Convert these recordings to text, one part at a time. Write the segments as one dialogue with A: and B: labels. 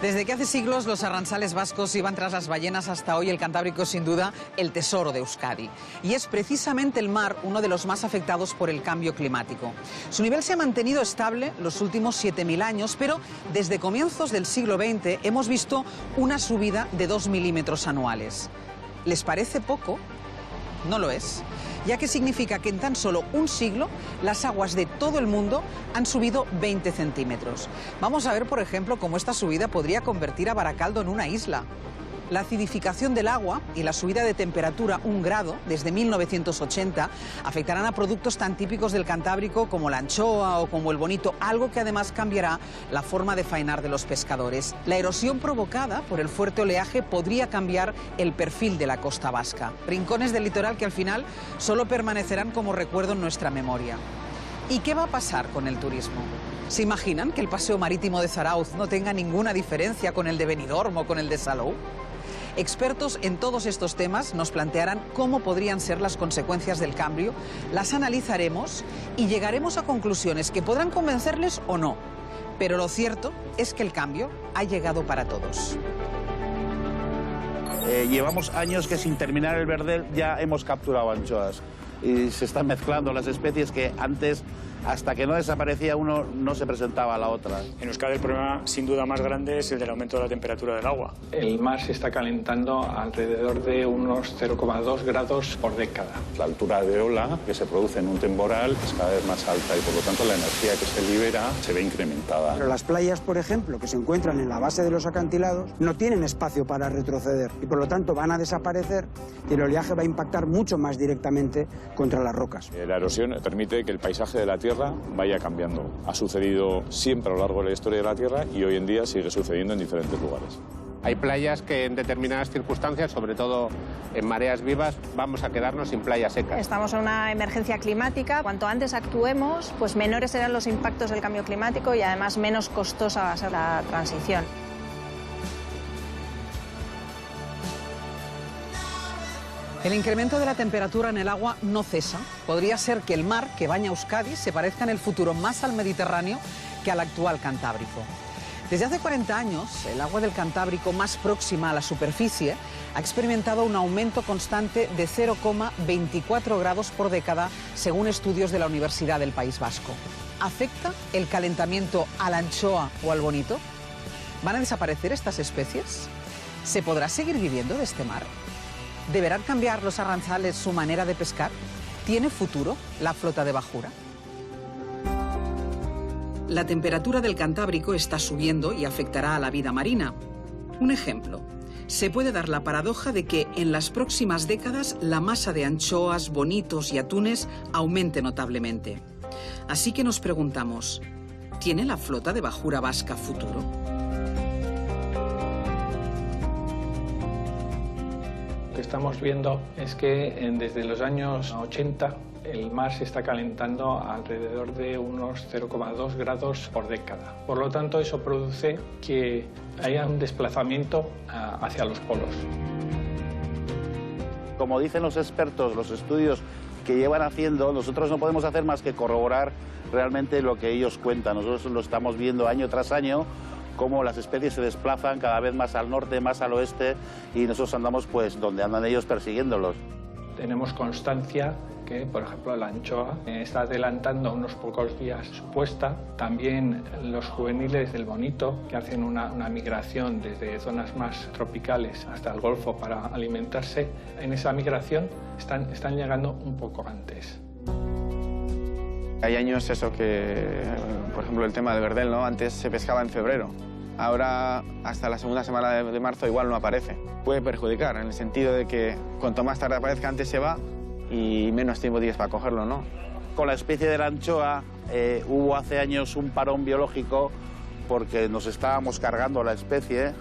A: Desde que hace siglos los arranzales vascos iban tras las ballenas, hasta hoy el Cantábrico es sin duda el tesoro de Euskadi. Y es precisamente el mar uno de los más afectados por el cambio climático. Su nivel se ha mantenido estable los últimos 7000 años, pero desde comienzos del siglo XX hemos visto una subida de 2 milímetros anuales. ¿Les parece poco? No lo es, ya que significa que en tan solo un siglo las aguas de todo el mundo han subido 20 centímetros. Vamos a ver, por ejemplo, cómo esta subida podría convertir a Baracaldo en una isla. La acidificación del agua y la subida de temperatura 1 grado desde 1980 afectarán a productos tan típicos del Cantábrico como la anchoa o como el bonito, algo que además cambiará la forma de faenar de los pescadores. La erosión provocada por el fuerte oleaje podría cambiar el perfil de la costa vasca. Rincones del litoral que al final solo permanecerán como recuerdo en nuestra memoria. ¿Y qué va a pasar con el turismo? ¿Se imaginan que el paseo marítimo de Zarautz no tenga ninguna diferencia con el de Benidorm o con el de Salou? Expertos en todos estos temas nos plantearán cómo podrían ser las consecuencias del cambio, las analizaremos y llegaremos a conclusiones que podrán convencerles o no. Pero lo cierto es que el cambio ha llegado para todos.
B: Llevamos años que sin terminar el verdel ya hemos capturado anchoas y se están mezclando las especies que antes, hasta que no desaparecía uno, no se presentaba a la otra.
C: En Euskadi el problema sin duda más grande es el del aumento de la temperatura del agua.
D: El mar se está calentando alrededor de unos 0,2 grados por década.
E: La altura de ola que se produce en un temporal es cada vez más alta y por lo tanto la energía que se libera se ve incrementada.
F: Pero las playas, por ejemplo, que se encuentran en la base de los acantilados, no tienen espacio para retroceder y por lo tanto van a desaparecer y el oleaje va a impactar mucho más directamente contra las rocas.
E: La erosión permite que el paisaje de la Tierra vaya cambiando. Ha sucedido siempre a lo largo de la historia de la Tierra y hoy en día sigue sucediendo en diferentes lugares.
G: Hay playas que en determinadas circunstancias, sobre todo en mareas vivas, vamos a quedarnos sin playas secas.
H: Estamos en una emergencia climática. Cuanto antes actuemos, pues menores serán los impactos del cambio climático y además menos costosa va a ser la transición.
A: El incremento de la temperatura en el agua no cesa. Podría ser que el mar que baña Euskadi se parezca en el futuro más al Mediterráneo que al actual Cantábrico. Desde hace 40 años, el agua del Cantábrico más próxima a la superficie ha experimentado un aumento constante de 0,24 grados por década, según estudios de la Universidad del País Vasco. ¿Afecta el calentamiento a la anchoa o al bonito? ¿Van a desaparecer estas especies? ¿Se podrá seguir viviendo de este mar? ¿Deberán cambiar los arranzales su manera de pescar? ¿Tiene futuro la flota de bajura? La temperatura del Cantábrico está subiendo y afectará a la vida marina. Un ejemplo, se puede dar la paradoja de que en las próximas décadas la masa de anchoas, bonitos y atunes aumente notablemente. Así que nos preguntamos, ¿tiene la flota de bajura vasca futuro?
D: Lo que estamos viendo es que desde los años 80 el mar se está calentando alrededor de unos 0,2 grados por década. Por lo tanto, eso produce que haya un desplazamiento hacia los polos.
B: Como dicen los expertos, los estudios que llevan haciendo, nosotros no podemos hacer más que corroborar realmente lo que ellos cuentan. Nosotros lo estamos viendo año tras año, cómo las especies se desplazan cada vez más al norte, más al oeste, y nosotros andamos pues donde andan ellos persiguiéndolos.
D: Tenemos constancia que, por ejemplo, la anchoa está adelantando unos pocos días su puesta. También los juveniles del bonito, que hacen una migración desde zonas más tropicales hasta el Golfo para alimentarse, en esa migración están llegando un poco antes.
I: Hay años eso que, por ejemplo, el tema de verdel, ¿no? Antes se pescaba en febrero. Ahora, hasta la segunda semana de marzo igual no aparece. Puede perjudicar en el sentido de que cuanto más tarde aparezca, antes se va y menos tiempo tienes para cogerlo, ¿no?
B: Con la especie de la anchoa hubo hace años un parón biológico porque nos estábamos cargando la especie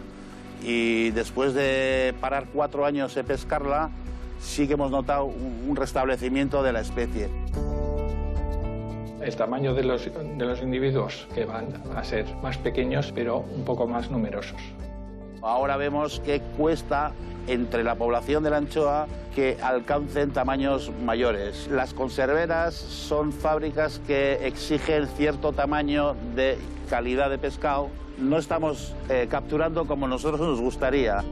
B: y después de parar 4 años de pescarla, sí que hemos notado un restablecimiento de la especie.
D: El tamaño de los individuos que van a ser más pequeños, pero un poco más numerosos.
B: Ahora vemos que cuesta entre la población de la anchoa que alcancen tamaños mayores. Las conserveras son fábricas que exigen cierto tamaño de calidad de pescado. No estamos capturando como nosotros nos gustaría.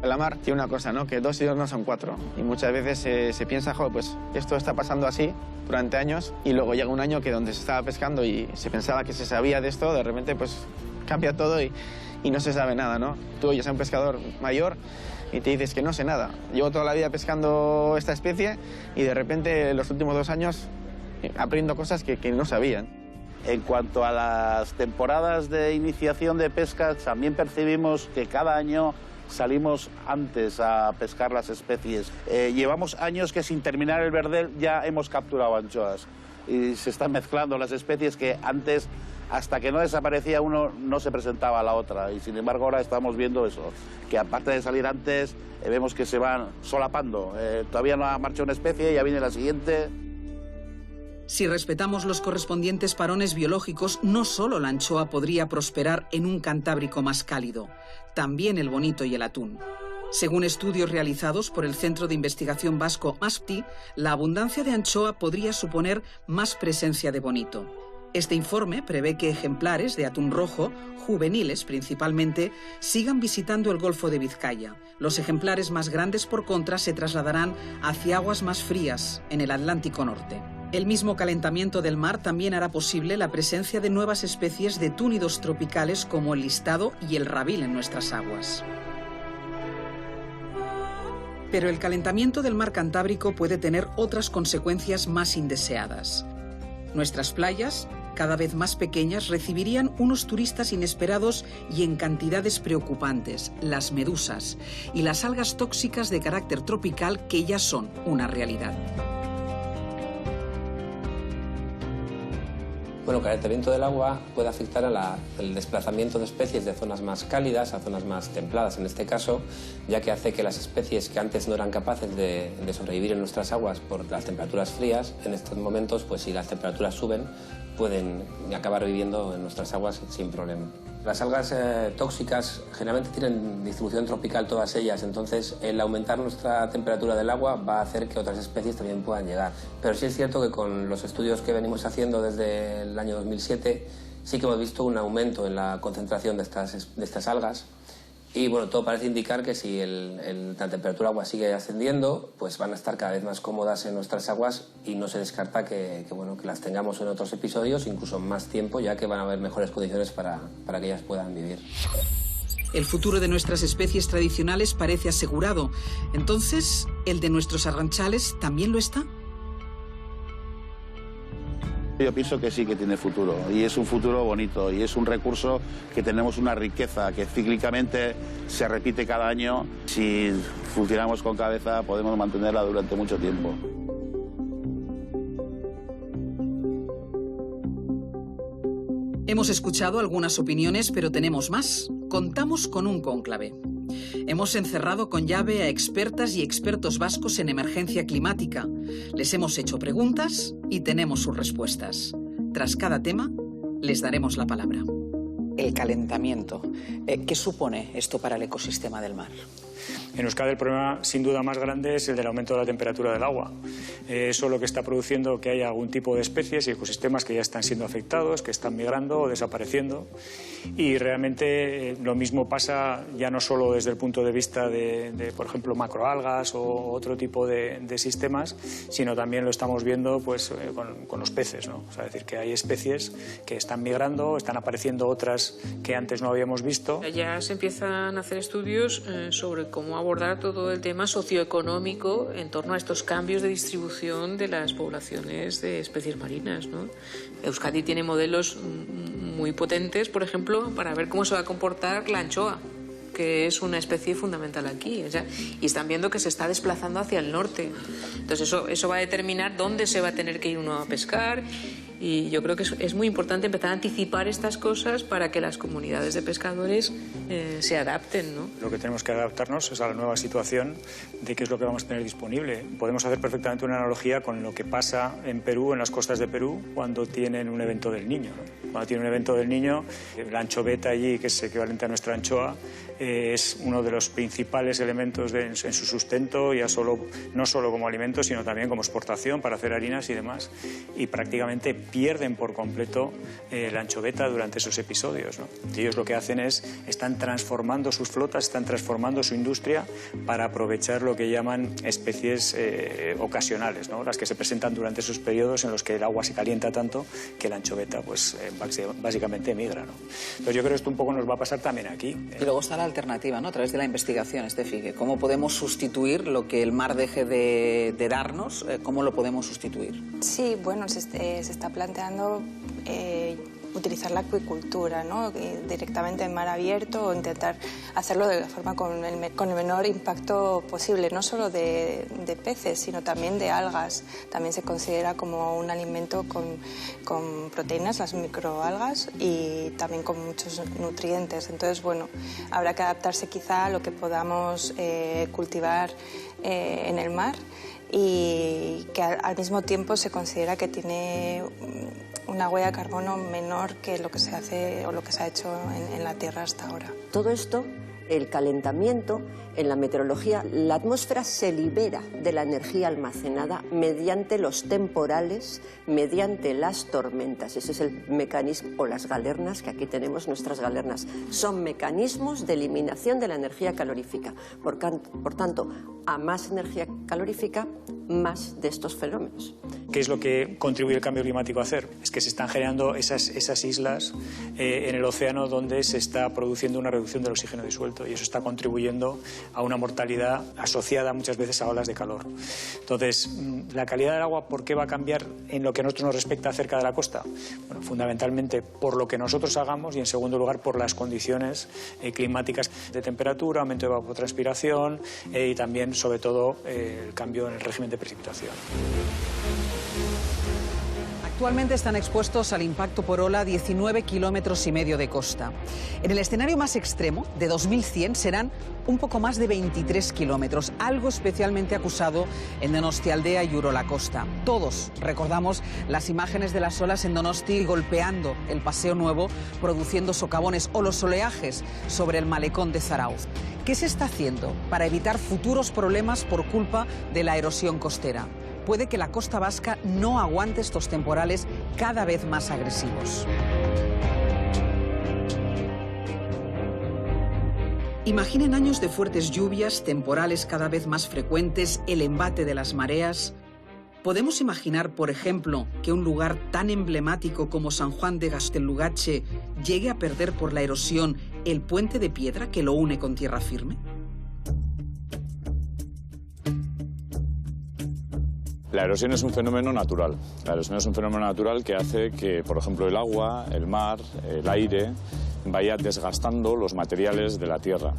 I: La mar tiene una cosa, ¿no? Que 2 y 2 no son 4. Y muchas veces se piensa, joder, pues esto está pasando así durante años y luego llega un año que donde se estaba pescando y se pensaba que se sabía de esto, de repente pues cambia todo y no se sabe nada, ¿no? Tú oyes a un pescador mayor y te dices que no sé nada. Llevo toda la vida pescando esta especie y de repente en los últimos 2 años aprendo cosas que no sabían.
B: En cuanto a las temporadas de iniciación de pesca, también percibimos que cada año salimos antes a pescar las especies. Llevamos años que sin terminar el verdel ya hemos capturado anchoas y se están mezclando las especies que antes, hasta que no desaparecía uno, no se presentaba la otra. Y sin embargo ahora estamos viendo eso, que aparte de salir antes, vemos que se van solapando. Todavía no ha marchado una especie, ya viene la siguiente.
A: Si respetamos los correspondientes parones biológicos, no solo la anchoa podría prosperar en un Cantábrico más cálido, también el bonito y el atún. Según estudios realizados por el Centro de Investigación Vasco ASPTI, la abundancia de anchoa podría suponer más presencia de bonito. Este informe prevé que ejemplares de atún rojo, juveniles principalmente, sigan visitando el Golfo de Vizcaya. Los ejemplares más grandes, por contra, se trasladarán hacia aguas más frías, en el Atlántico Norte. El mismo calentamiento del mar también hará posible la presencia de nuevas especies de túnidos tropicales como el listado y el rabil en nuestras aguas. Pero el calentamiento del mar Cantábrico puede tener otras consecuencias más indeseadas. Nuestras playas, cada vez más pequeñas, recibirían unos turistas inesperados y en cantidades preocupantes, las medusas y las algas tóxicas de carácter tropical que ya son una realidad.
J: Bueno, el calentamiento del agua puede afectar al desplazamiento de especies de zonas más cálidas a zonas más templadas, en este caso, ya que hace que las especies que antes no eran capaces de sobrevivir en nuestras aguas por las temperaturas frías, en estos momentos, pues si las temperaturas suben, pueden acabar viviendo en nuestras aguas sin problema. Las algas tóxicas generalmente tienen distribución tropical todas ellas, entonces el aumentar nuestra temperatura del agua va a hacer que otras especies también puedan llegar. Pero sí es cierto que con los estudios que venimos haciendo desde el año 2007 sí que hemos visto un aumento en la concentración de estas algas. Y bueno, todo parece indicar que si la temperatura del agua sigue ascendiendo, pues van a estar cada vez más cómodas en nuestras aguas y no se descarta que las tengamos en otros episodios, incluso más tiempo, ya que van a haber mejores condiciones para que ellas puedan vivir.
A: El futuro de nuestras especies tradicionales parece asegurado. Entonces, ¿el de nuestros arranchales también lo está?
B: Yo pienso que sí que tiene futuro y es un futuro bonito y es un recurso que tenemos una riqueza que cíclicamente se repite cada año. Si funcionamos con cabeza podemos mantenerla durante mucho tiempo.
A: Hemos escuchado algunas opiniones, pero tenemos más. Contamos con un cónclave. Hemos encerrado con llave a expertas y expertos vascos en emergencia climática. Les hemos hecho preguntas y tenemos sus respuestas. Tras cada tema, les daremos la palabra. El calentamiento. ¿Qué supone esto para el ecosistema del mar?
C: En Euskadi el problema sin duda más grande es el del aumento de la temperatura del agua. Eso lo que está produciendo que haya algún tipo de especies y ecosistemas que ya están siendo afectados, que están migrando o desapareciendo. Y realmente lo mismo pasa ya no solo desde el punto de vista de por ejemplo, macroalgas o otro tipo de sistemas, sino también lo estamos viendo pues, con los peces, ¿no? O sea, es decir, que hay especies que están migrando, están apareciendo otras que antes no habíamos visto.
K: Ya se empiezan a hacer estudios sobre cómo abordar todo el tema socioeconómico en torno a estos cambios de distribución de las poblaciones de especies marinas, ¿no? Euskadi tiene modelos muy potentes, por ejemplo, para ver cómo se va a comportar la anchoa, que es una especie fundamental aquí. O sea, y están viendo que se está desplazando hacia el norte. Entonces eso va a determinar dónde se va a tener que ir uno a pescar Y yo creo que es muy importante empezar a anticipar estas cosas para que las comunidades de pescadores se adapten, ¿no?
C: Lo que tenemos que adaptarnos es a la nueva situación de qué es lo que vamos a tener disponible. Podemos hacer perfectamente una analogía con lo que pasa en Perú, en las costas de Perú, cuando tienen un evento del Niño, ¿no? Cuando tienen un evento del Niño, la anchoveta allí, que es equivalente a nuestra anchoa, es uno de los principales elementos en su sustento, ya no solo como alimento, sino también como exportación para hacer harinas y demás. Y prácticamente pierden por completo la anchoveta durante esos episodios, ¿no? Y ellos lo que hacen están transformando sus flotas, están transformando su industria para aprovechar lo que llaman especies ocasionales, ¿no? Las que se presentan durante esos periodos en los que el agua se calienta tanto que la anchoveta pues, básicamente migra, ¿no? Entonces yo creo que esto un poco nos va a pasar también aquí.
A: Y luego está la alternativa, ¿no? A través de la investigación, Estefi, ¿cómo podemos sustituir lo que el mar deje de darnos? ¿Cómo lo podemos sustituir?
L: Sí, bueno, se está planteando utilizar la acuicultura, ¿no? Directamente en mar abierto, o intentar hacerlo de la forma con el menor impacto posible, no solo de peces, sino también de algas. También se considera como un alimento con proteínas, las microalgas, y también con muchos nutrientes. Entonces, bueno, habrá que adaptarse quizá a lo que podamos cultivar en el mar, y que al mismo tiempo se considera que tiene una huella de carbono menor que lo que se hace o lo que se ha hecho en la Tierra hasta ahora.
M: Todo esto, el calentamiento, en la meteorología, la atmósfera se libera de la energía almacenada mediante los temporales, mediante las tormentas. Ese es el mecanismo, o las galernas, que aquí tenemos nuestras galernas. Son mecanismos de eliminación de la energía calorífica. Por tanto, a más energía calorífica, más de estos fenómenos.
C: ¿Qué es lo que contribuye el cambio climático a hacer? Es que se están generando esas islas en el océano donde se está produciendo una reducción del oxígeno disuelto, y eso está contribuyendo a una mortalidad asociada muchas veces a olas de calor. Entonces, la calidad del agua, ¿por qué va a cambiar en lo que a nosotros nos respecta cerca de la costa? Bueno, fundamentalmente por lo que nosotros hagamos, y en segundo lugar por las condiciones climáticas de temperatura, aumento de evapotranspiración y también, sobre todo, el cambio en el régimen de precipitación.
A: Actualmente están expuestos al impacto por ola 19,5 kilómetros de costa. En el escenario más extremo, de 2100, serán un poco más de 23 kilómetros, algo especialmente acusado en Donostialdea y Urola Costa. Todos recordamos las imágenes de las olas en Donosti golpeando el Paseo Nuevo, produciendo socavones, o los oleajes sobre el malecón de Zarautz. ¿Qué se está haciendo para evitar futuros problemas por culpa de la erosión costera? Puede que la costa vasca no aguante estos temporales cada vez más agresivos. Imaginen años de fuertes lluvias, temporales cada vez más frecuentes, el embate de las mareas. ¿Podemos imaginar, por ejemplo, que un lugar tan emblemático como San Juan de Gaztelugatxe llegue a perder por la erosión el puente de piedra que lo une con tierra firme?
E: La erosión es un fenómeno natural. La erosión es un fenómeno natural que hace que, por ejemplo, el agua, el mar, el aire, vaya desgastando los materiales de la tierra.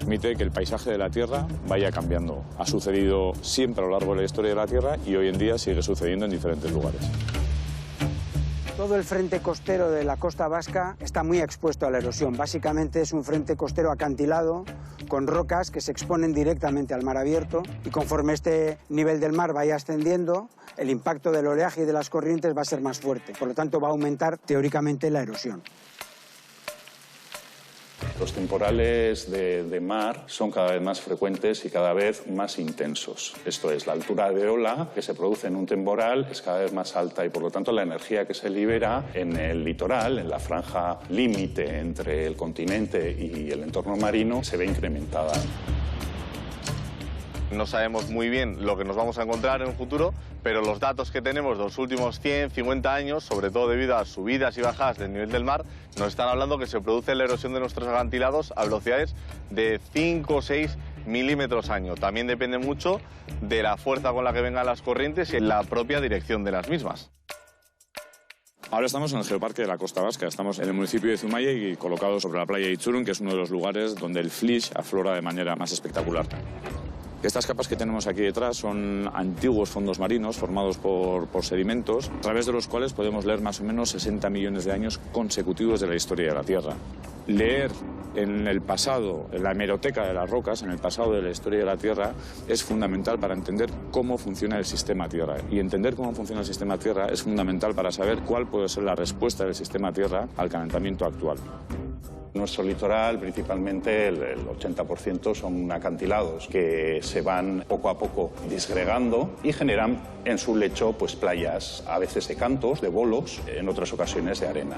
E: Permite que el paisaje de la tierra vaya cambiando. Ha sucedido siempre a lo largo de la historia de la tierra y hoy en día sigue sucediendo en diferentes lugares.
F: Todo el frente costero de la costa vasca está muy expuesto a la erosión. Básicamente es un frente costero acantilado con rocas que se exponen directamente al mar abierto, y conforme este nivel del mar vaya ascendiendo, el impacto del oleaje y de las corrientes va a ser más fuerte. Por lo tanto, va a aumentar teóricamente la erosión.
N: Los temporales de mar son cada vez más frecuentes y cada vez más intensos. Esto es, la altura de ola que se produce en un temporal es cada vez más alta, y por lo tanto la energía que se libera en el litoral, en la franja límite entre el continente y el entorno marino, se ve incrementada.
O: No sabemos muy bien lo que nos vamos a encontrar en un futuro, pero los datos que tenemos de los últimos 100, 50 años, sobre todo debido a subidas y bajadas del nivel del mar, nos están hablando que se produce la erosión de nuestros acantilados a velocidades de 5 o 6 milímetros año. También depende mucho de la fuerza con la que vengan las corrientes y la propia dirección de las mismas.
E: Ahora estamos en el Geoparque de la Costa Vasca. Estamos en el municipio de Zumaia y colocados sobre la playa de Itzurun, que es uno de los lugares donde el flysch aflora de manera más espectacular. Estas capas que tenemos aquí detrás son antiguos fondos marinos formados por sedimentos, a través de los cuales podemos leer más o menos 60 millones de años consecutivos de la historia de la Tierra. Leer en el pasado, en la hemeroteca de las rocas, en el pasado de la historia de la Tierra, es fundamental para entender cómo funciona el sistema Tierra. Y entender cómo funciona el sistema Tierra es fundamental para saber cuál puede ser la respuesta del sistema Tierra al calentamiento actual.
N: Nuestro litoral, principalmente el 80% son acantilados que se van poco a poco disgregando y generan en su lecho pues playas, a veces de cantos, de bolos, en otras ocasiones de arena.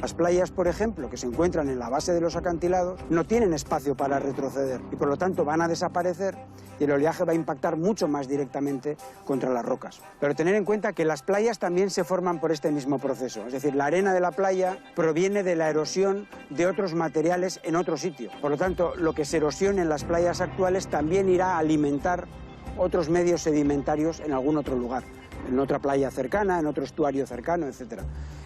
F: Las playas, por ejemplo, que se encuentran en la base de los acantilados, no tienen espacio para retroceder y por lo tanto van a desaparecer y el oleaje va a impactar mucho más directamente contra las rocas. Pero tener en cuenta que las playas también se forman por este mismo proceso, es decir, la arena de la playa proviene de la erosión de otros materiales en otro sitio. Por lo tanto, lo que se erosione en las playas actuales también irá a alimentar otros medios sedimentarios en algún otro lugar, en otra playa cercana, en otro estuario cercano, etc.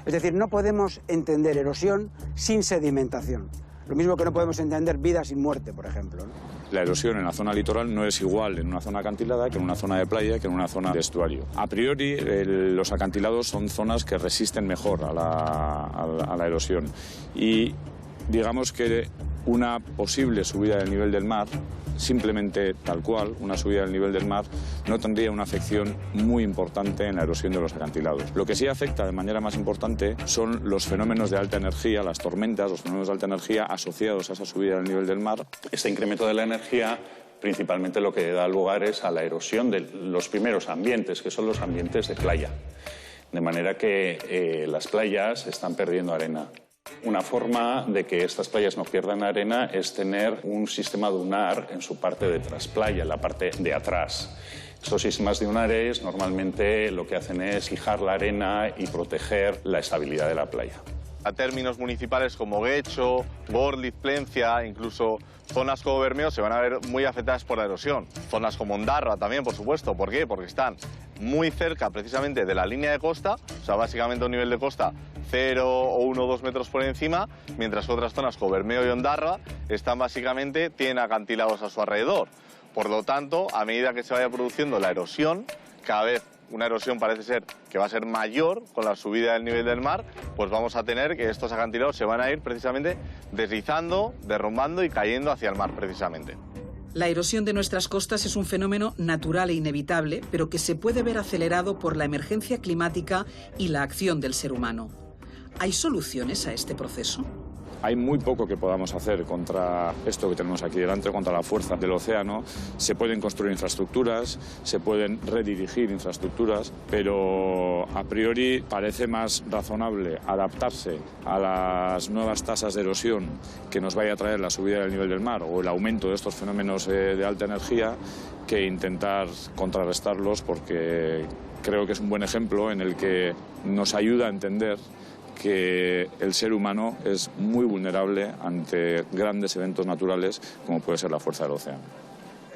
F: Es decir, no podemos entender erosión sin sedimentación. Lo mismo que no podemos entender vida sin muerte, por ejemplo, ¿no?
E: La erosión en la zona litoral no es igual en una zona acantilada que en una zona de playa, que en una zona de estuario. A priori, los acantilados son zonas que resisten mejor a la erosión. Y digamos que una posible subida del nivel del mar, simplemente tal cual, una subida del nivel del mar, no tendría una afección muy importante en la erosión de los acantilados. Lo que sí afecta de manera más importante son los fenómenos de alta energía, las tormentas, los fenómenos de alta energía asociados a esa subida del nivel del mar.
N: Este incremento de la energía principalmente lo que da lugar es a la erosión de los primeros ambientes, que son los ambientes de playa. De manera que las playas están perdiendo arena. Una forma de que estas playas no pierdan arena es tener un sistema dunar en su parte de trasplaya, en la parte de atrás. Estos sistemas dunares normalmente lo que hacen es fijar la arena y proteger la estabilidad de la playa.
O: A términos municipales como Guecho, Gorliz, Plencia, incluso zonas como Bermeo se van a ver muy afectadas por la erosión. Zonas como Ondarroa también, por supuesto. ¿Por qué? Porque están muy cerca precisamente de la línea de costa, o sea, básicamente un nivel de costa 0 o 1 o 2 metros por encima, mientras que otras zonas como Bermeo y Ondarroa tienen acantilados a su alrededor. Por lo tanto, a medida que se vaya produciendo la erosión, cada vez una erosión parece ser que va a ser mayor con la subida del nivel del mar, pues vamos a tener que estos acantilados se van a ir precisamente deslizando, derrumbando y cayendo hacia el mar precisamente.
A: La erosión de nuestras costas es un fenómeno natural e inevitable, pero que se puede ver acelerado por la emergencia climática y la acción del ser humano. ¿Hay soluciones a este proceso?
E: Hay muy poco que podamos hacer contra esto que tenemos aquí delante, contra la fuerza del océano. Se pueden construir infraestructuras, se pueden redirigir infraestructuras, pero a priori parece más razonable adaptarse a las nuevas tasas de erosión que nos vaya a traer la subida del nivel del mar o el aumento de estos fenómenos de alta energía que intentar contrarrestarlos, porque creo que es un buen ejemplo en el que nos ayuda a entender que el ser humano es muy vulnerable ante grandes eventos naturales como puede ser la fuerza del océano.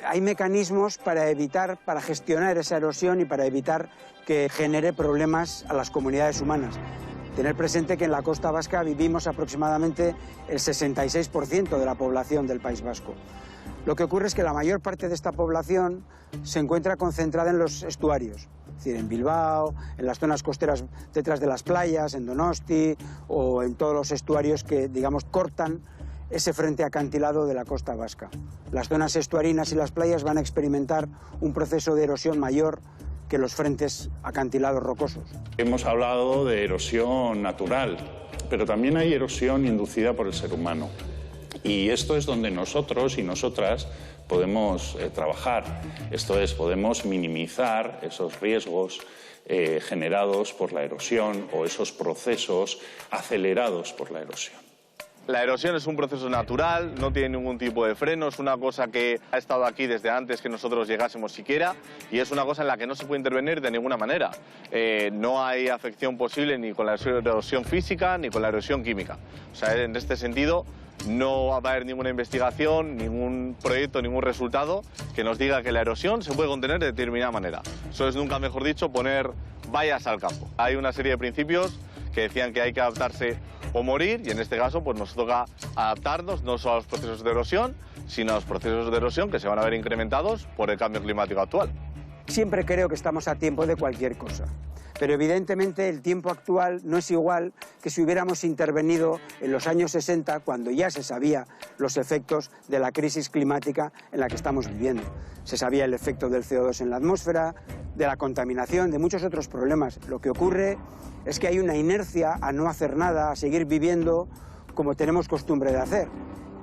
F: Hay mecanismos para gestionar esa erosión y para evitar que genere problemas a las comunidades humanas. Tener presente que en la costa vasca vivimos aproximadamente el 66% de la población del País Vasco. Lo que ocurre es que la mayor parte de esta población se encuentra concentrada en los estuarios. Es decir, en Bilbao, en las zonas costeras detrás de las playas, en Donosti o en todos los estuarios que, digamos, cortan ese frente acantilado de la costa vasca. Las zonas estuarinas y las playas van a experimentar un proceso de erosión mayor que los frentes acantilados rocosos.
N: Hemos hablado de erosión natural, pero también hay erosión inducida por el ser humano. Y esto es donde nosotros y nosotras podemos trabajar. Esto es, podemos minimizar esos riesgos generados por la erosión o esos procesos acelerados por la erosión.
O: La erosión es un proceso natural, no tiene ningún tipo de freno, es una cosa que ha estado aquí desde antes que nosotros llegásemos siquiera y es una cosa en la que no se puede intervenir de ninguna manera. No hay afección posible ni con la erosión física ni con la erosión química. O sea, en este sentido no va a haber ninguna investigación, ningún proyecto, ningún resultado que nos diga que la erosión se puede contener de determinada manera. Eso es, nunca mejor dicho, poner vallas al campo. Hay una serie de principios que decían que hay que adaptarse o morir, y en este caso pues nos toca adaptarnos no solo a los procesos de erosión, sino a los procesos de erosión que se van a ver incrementados por el cambio climático actual.
F: Siempre creo que estamos a tiempo de cualquier cosa, pero evidentemente el tiempo actual no es igual que si hubiéramos intervenido en los años 60, cuando ya se sabía los efectos de la crisis climática en la que estamos viviendo. Se sabía el efecto del CO2 en la atmósfera, de la contaminación, de muchos otros problemas. Lo que ocurre es que hay una inercia a no hacer nada, a seguir viviendo como tenemos costumbre de hacer.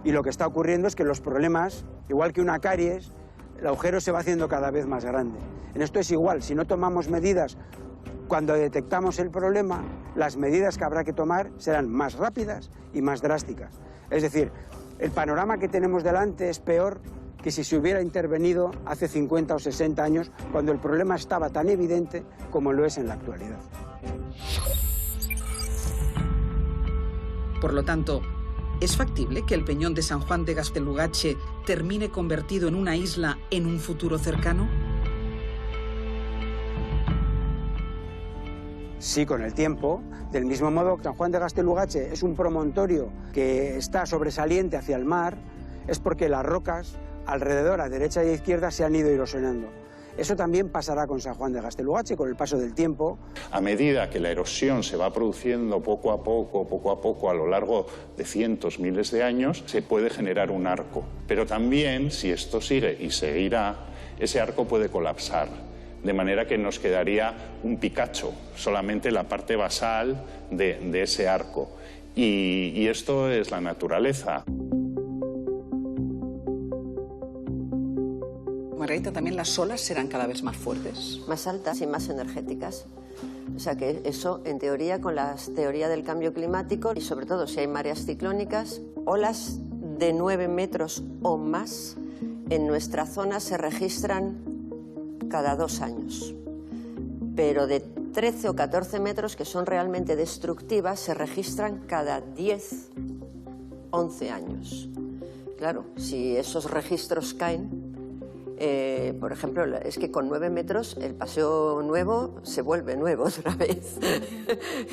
F: Y lo que está ocurriendo es que los problemas, igual que una caries, el agujero se va haciendo cada vez más grande. En esto es igual, si no tomamos medidas cuando detectamos el problema, las medidas que habrá que tomar serán más rápidas y más drásticas. Es decir, el panorama que tenemos delante es peor que si se hubiera intervenido hace 50 o 60 años, cuando el problema estaba tan evidente como lo es en la actualidad.
A: Por lo tanto, ¿es factible que el peñón de San Juan de Gaztelugatxe termine convertido en una isla en un futuro cercano?
F: Sí, con el tiempo. Del mismo modo que San Juan de Gaztelugatxe es un promontorio que está sobresaliente hacia el mar, es porque las rocas alrededor, a derecha y a izquierda, se han ido erosionando. Eso también pasará con San Juan de Gaztelugatxe, con el paso del tiempo.
N: A medida que la erosión se va produciendo poco a poco, a lo largo de cientos, miles de años, se puede generar un arco. Pero también, si esto sigue y seguirá, ese arco puede colapsar, de manera que nos quedaría un picacho, solamente la parte basal de ese arco. Y esto es la naturaleza.
A: Margarita, ¿también las olas serán cada vez más fuertes?
M: Más altas y más energéticas. O sea que eso, en teoría, con la teoría del cambio climático, y sobre todo si hay mareas ciclónicas, olas de 9 metros o más en nuestra zona se registran cada 2 años. Pero de 13 o 14 metros, que son realmente destructivas, se registran cada 10, 11 años. Claro, si esos registros caen, por ejemplo, es que con 9 metros el paseo nuevo se vuelve nuevo otra vez.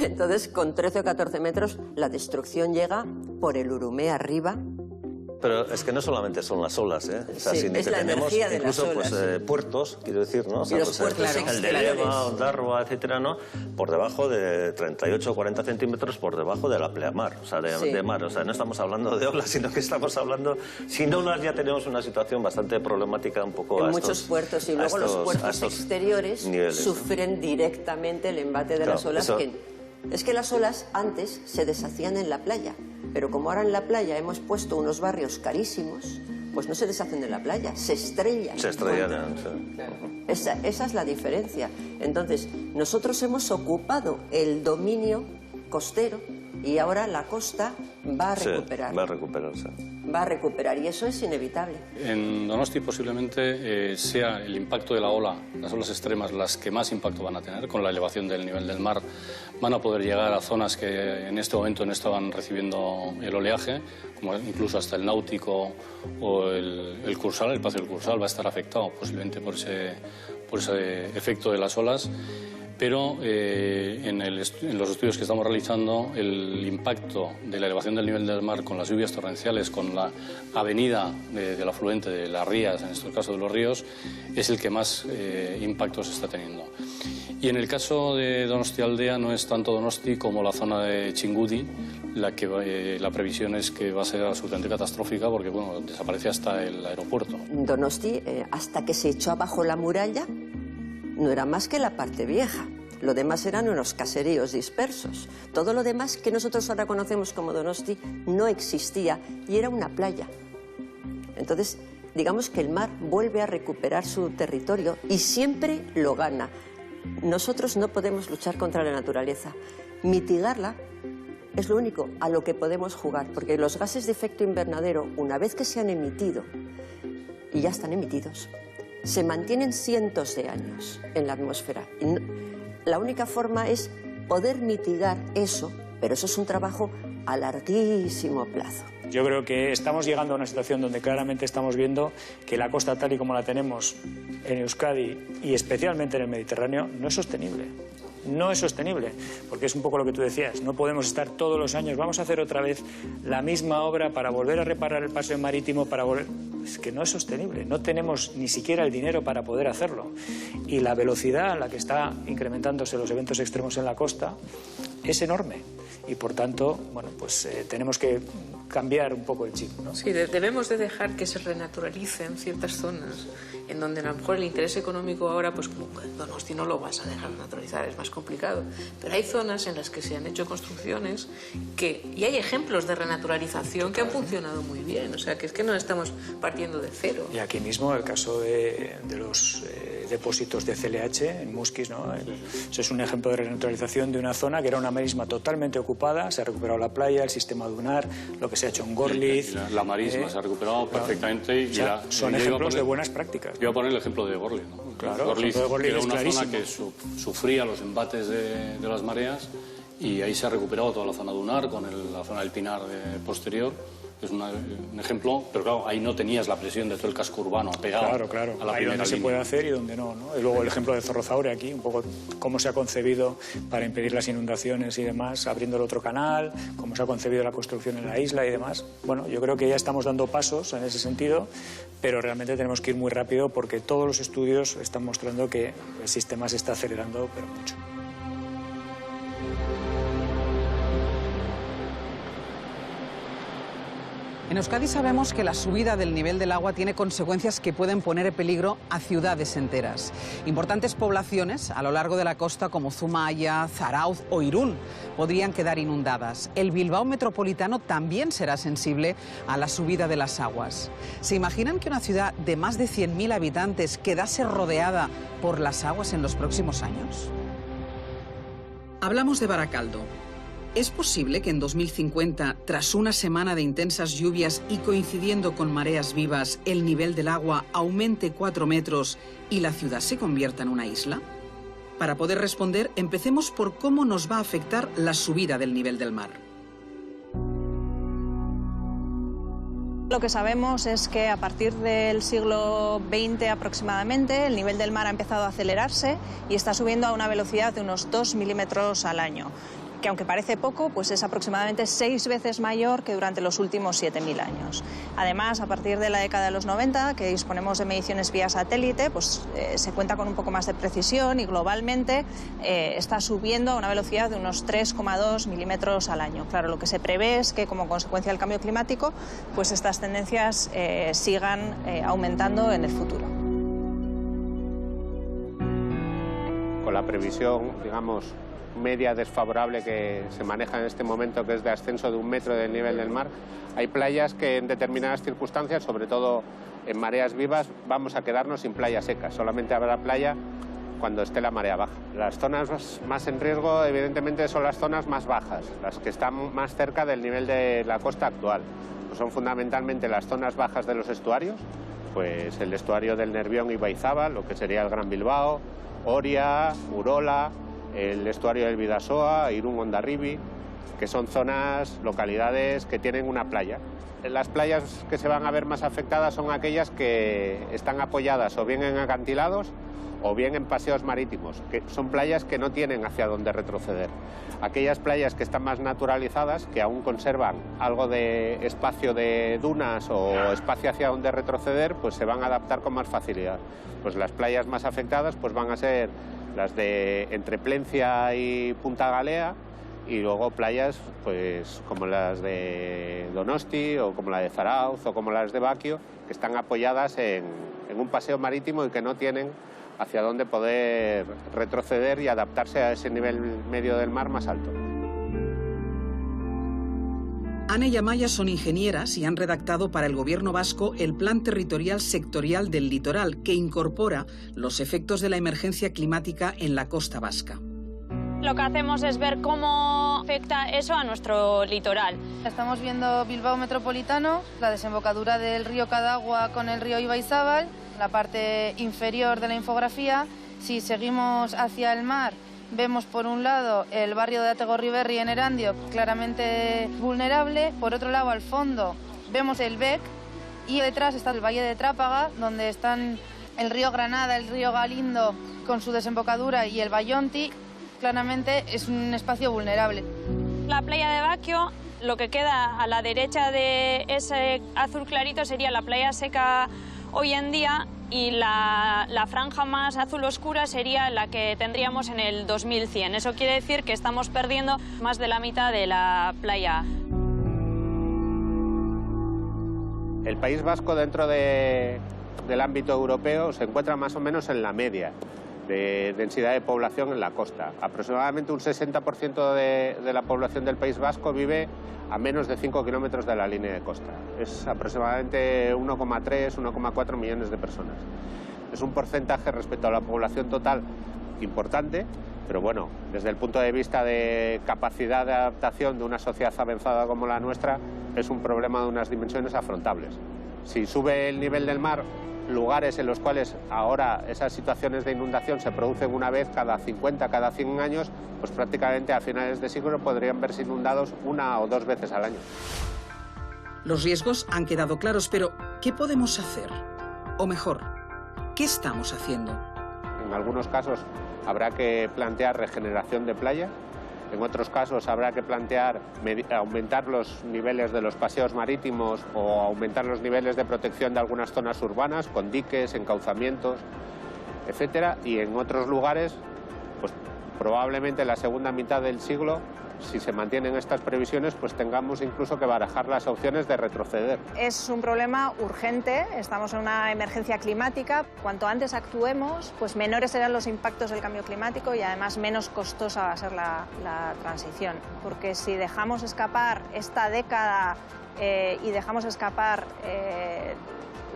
M: Entonces, con 13 o 14 metros la destrucción llega por el Urumé arriba.
P: Pero es que no solamente son las olas, ¿eh? O sea,
M: Sí,
P: si
M: es la
P: tenemos
M: energía de
P: incluso
M: las olas.
P: puertos, quiero decir, ¿no? O sea,
M: Y los puertos
P: el de Leva, Ondarroa, etcétera, ¿no? Por debajo de 38 o 40 centímetros por debajo de la pleamar, o sea, de mar. O sea, no estamos hablando de olas, sino que estamos hablando... Sin olas ya tenemos una situación bastante problemática un poco
M: En muchos puertos, y luego los puertos exteriores
P: niveles,
M: sufren directamente el embate de las olas. Es que las olas antes se deshacían en la playa, pero como ahora en la playa hemos puesto unos barrios carísimos, pues no se deshacen de la playa, se estrellan.
P: Se estrellan,
M: Esa es la diferencia. Entonces, nosotros hemos ocupado el dominio costero y ahora la costa va a recuperar.
P: Sí, va a recuperarse.
M: Va a recuperar, y eso es inevitable.
Q: En Donosti posiblemente sea el impacto de la ola, las olas extremas, las que más impacto van a tener. Con la elevación del nivel del mar van a poder llegar a zonas que en este momento no estaban recibiendo el oleaje, como incluso hasta el Náutico o el Cursal. El Paseo del Cursal va a estar afectado posiblemente por ese efecto de las olas. Pero en los estudios que estamos realizando, el impacto de la elevación del nivel del mar con las lluvias torrenciales, con la avenida del afluente de las rías, en este caso de los ríos, es el que más impactos está teniendo. Y en el caso de Donostialdea no es tanto Donosti como la zona de Txingudi, la previsión es que va a ser absolutamente catastrófica porque bueno, desaparece hasta el aeropuerto.
M: Donosti, hasta que se echó abajo la muralla, no era más que la parte vieja. Lo demás eran unos caseríos dispersos. Todo lo demás que nosotros ahora conocemos como Donosti no existía y era una playa. Entonces, digamos que el mar vuelve a recuperar su territorio y siempre lo gana. Nosotros no podemos luchar contra la naturaleza. Mitigarla es lo único a lo que podemos jugar, porque los gases de efecto invernadero, una vez que se han emitido, y ya están emitidos, se mantienen cientos de años en la atmósfera. La única forma es poder mitigar eso, pero eso es un trabajo a larguísimo plazo.
C: Yo creo que estamos llegando a una situación donde claramente estamos viendo que la costa tal y como la tenemos en Euskadi y especialmente en el Mediterráneo no es sostenible. no es sostenible, porque es un poco lo que tú decías, no podemos estar todos los años, vamos a hacer otra vez la misma obra para volver a reparar el paseo marítimo, para volver... Es que no es sostenible, no tenemos ni siquiera el dinero para poder hacerlo. Y la velocidad a la que está incrementándose los eventos extremos en la costa es enorme. Y por tanto, bueno, pues tenemos que cambiar un poco el chip, ¿no?
K: Sí, debemos de dejar que se renaturalicen ciertas zonas en donde a lo mejor el interés económico ahora, pues como Donosti no lo vas a dejar naturalizar, es más complicado. Pero hay zonas en las que se han hecho construcciones y hay ejemplos de renaturalización que han funcionado muy bien. O sea, que es que no estamos partiendo de cero.
C: Y aquí mismo el caso de los depósitos de CLH en Muskis, ¿no? Eso es un ejemplo de renaturalización de una zona que era una marisma totalmente ocupada, se ha recuperado la playa, el sistema dunar, lo que se ha hecho en Gorliz.
Q: La marisma se ha recuperado perfectamente.
C: O sea, son ejemplos de buenas prácticas.
Q: Yo voy a poner el ejemplo de Gorliz, ¿no?
C: Claro,
Q: Gorliz,
C: el ejemplo de Gorliz
Q: que era
C: es
Q: una
C: clarísimo.
Q: zona que sufría los embates de las mareas y ahí se ha recuperado toda la zona dunar con la zona del Pinar posterior. Es un ejemplo, pero claro, ahí no tenías la presión de todo el casco urbano pegado.
C: Claro.
Q: A la
C: ahí donde se puede hacer y donde no, ¿no? Y luego el ejemplo de Zorrozaure aquí, un poco cómo se ha concebido para impedir las inundaciones y demás, abriendo el otro canal, cómo se ha concebido la construcción en la isla y demás. Bueno, yo creo que ya estamos dando pasos en ese sentido, pero realmente tenemos que ir muy rápido porque todos los estudios están mostrando que el sistema se está acelerando, pero mucho.
A: En Euskadi sabemos que la subida del nivel del agua tiene consecuencias que pueden poner en peligro a ciudades enteras. Importantes poblaciones a lo largo de la costa como Zumaya, Zarauz o Irún podrían quedar inundadas. El Bilbao metropolitano también será sensible a la subida de las aguas. ¿Se imaginan que una ciudad de más de 100.000 habitantes quedase rodeada por las aguas en los próximos años? Hablamos de Baracaldo. ¿Es posible que en 2050, tras una semana de intensas lluvias y coincidiendo con mareas vivas, el nivel del agua aumente 4 metros y la ciudad se convierta en una isla? Para poder responder, empecemos por cómo nos va a afectar la subida del nivel del mar.
H: Lo que sabemos es que a partir del siglo XX aproximadamente el nivel del mar ha empezado a acelerarse y está subiendo a una velocidad de unos 2 milímetros al año, que aunque parece poco, pues es aproximadamente 6 veces mayor que durante los últimos 7.000 años. Además, a partir de la década de los 90, que disponemos de mediciones vía satélite, pues se cuenta con un poco más de precisión y globalmente está subiendo a una velocidad de unos 3,2 milímetros al año. Claro, lo que se prevé es que como consecuencia del cambio climático, pues estas tendencias sigan aumentando en el futuro.
G: Con la previsión, digamos, media desfavorable que se maneja en este momento, que es de ascenso de 1 metro del nivel del mar, hay playas que en determinadas circunstancias, sobre todo en mareas vivas, vamos a quedarnos sin playa seca. Solamente habrá playa cuando esté la marea baja. Las zonas más en riesgo, evidentemente, son las zonas más bajas, las que están más cerca del nivel de la costa actual. Pues son fundamentalmente las zonas bajas de los estuarios, pues el estuario del Nervión y Baizábal, lo que sería el Gran Bilbao, Oria, Urola, el estuario del Bidasoa, Irún-Hondarribia, que son zonas, localidades que tienen una playa. Las playas que se van a ver más afectadas son aquellas que están apoyadas o bien en acantilados o bien en paseos marítimos, que son playas que no tienen hacia dónde retroceder. Aquellas playas que están más naturalizadas, que aún conservan algo de espacio de dunas o espacio hacia donde retroceder, pues se van a adaptar con más facilidad. Pues las playas más afectadas pues van a ser las de entre Plencia y Punta Galea, y luego playas pues como las de Donosti o como la de Zarauz o como las de Baquio, que están apoyadas en un paseo marítimo y que no tienen hacia dónde poder retroceder y adaptarse a ese nivel medio del mar más alto.
A: Ana y Amaya son ingenieras y han redactado para el Gobierno vasco el Plan Territorial Sectorial del Litoral, que incorpora los efectos de la emergencia climática en la costa vasca.
R: Lo que hacemos es ver cómo afecta eso a nuestro litoral.
S: Estamos viendo Bilbao metropolitano, la desembocadura del río Cadagua con el río Ibaizábal, la parte inferior de la infografía. Si seguimos hacia el mar, vemos por un lado el barrio de Ategorriberri en Erandio, claramente vulnerable. Por otro lado, al fondo, vemos el Bec y detrás está el Valle de Trápaga, donde están el río Granada, el río Galindo con su desembocadura y el Bayonti. claramente es un espacio vulnerable.
R: La playa de Baquio, lo que queda a la derecha de ese azul clarito sería la playa seca hoy en día, y la franja más azul oscura sería la que tendríamos en el 2100. Eso quiere decir que estamos perdiendo más de la mitad de la playa.
G: El País Vasco, dentro del ámbito europeo, se encuentra más o menos en la media de densidad de población en la costa. Aproximadamente un 60% de la población del País Vasco vive a menos de 5 kilómetros de la línea de costa. Es aproximadamente 1,3, 1,4 millones de personas. Es un porcentaje respecto a la población total importante, pero bueno, desde el punto de vista de capacidad de adaptación de una sociedad avanzada como la nuestra, es un problema de unas dimensiones afrontables. Si sube el nivel del mar, lugares en los cuales ahora esas situaciones de inundación se producen una vez cada 50, cada 100 años, pues prácticamente a finales de siglo podrían verse inundados 1 o 2 veces al año.
A: Los riesgos han quedado claros, pero ¿qué podemos hacer? O mejor, ¿qué estamos haciendo?
G: En algunos casos habrá que plantear regeneración de playa. En otros casos habrá que plantear aumentar los niveles de los paseos marítimos o aumentar los niveles de protección de algunas zonas urbanas con diques, encauzamientos, etcétera. Y en otros lugares, pues probablemente en la segunda mitad del siglo, si se mantienen estas previsiones, pues tengamos incluso que barajar las opciones de retroceder.
H: Es un problema urgente, estamos en una emergencia climática. Cuanto antes actuemos, pues menores serán los impactos del cambio climático y además menos costosa va a ser la transición. Porque si dejamos escapar esta década y dejamos escapar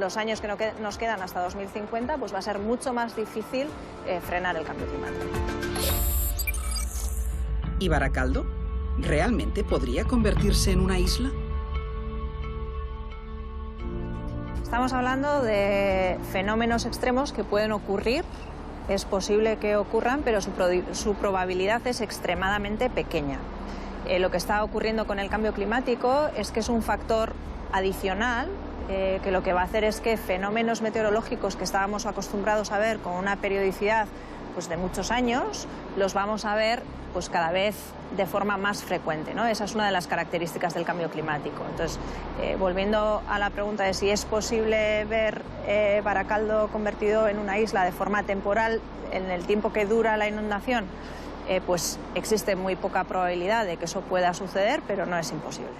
H: los años que nos quedan hasta 2050, pues va a ser mucho más difícil frenar el cambio climático.
A: ¿Y Baracaldo realmente podría convertirse en una isla?
H: Estamos hablando de fenómenos extremos que pueden ocurrir, es posible que ocurran, pero su probabilidad es extremadamente pequeña. Lo que está ocurriendo con el cambio climático es que es un factor adicional que lo que va a hacer es que fenómenos meteorológicos que estábamos acostumbrados a ver con una periodicidad pues de muchos años, los vamos a ver pues cada vez de forma más frecuente, ¿no? Esa es una de las características del cambio climático. Entonces, volviendo a la pregunta de si es posible ver Baracaldo convertido en una isla de forma temporal en el tiempo que dura la inundación, pues existe muy poca probabilidad de que eso pueda suceder, pero no es imposible.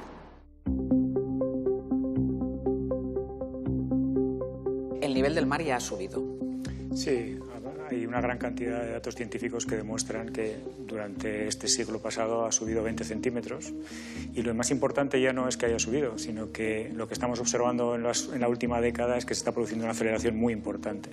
A: El nivel del mar ya ha subido.
C: Sí, hay una gran cantidad de datos científicos que demuestran que durante este siglo pasado ha subido 20 centímetros y lo más importante ya no es que haya subido, sino que lo que estamos observando en la última década es que se está produciendo una aceleración muy importante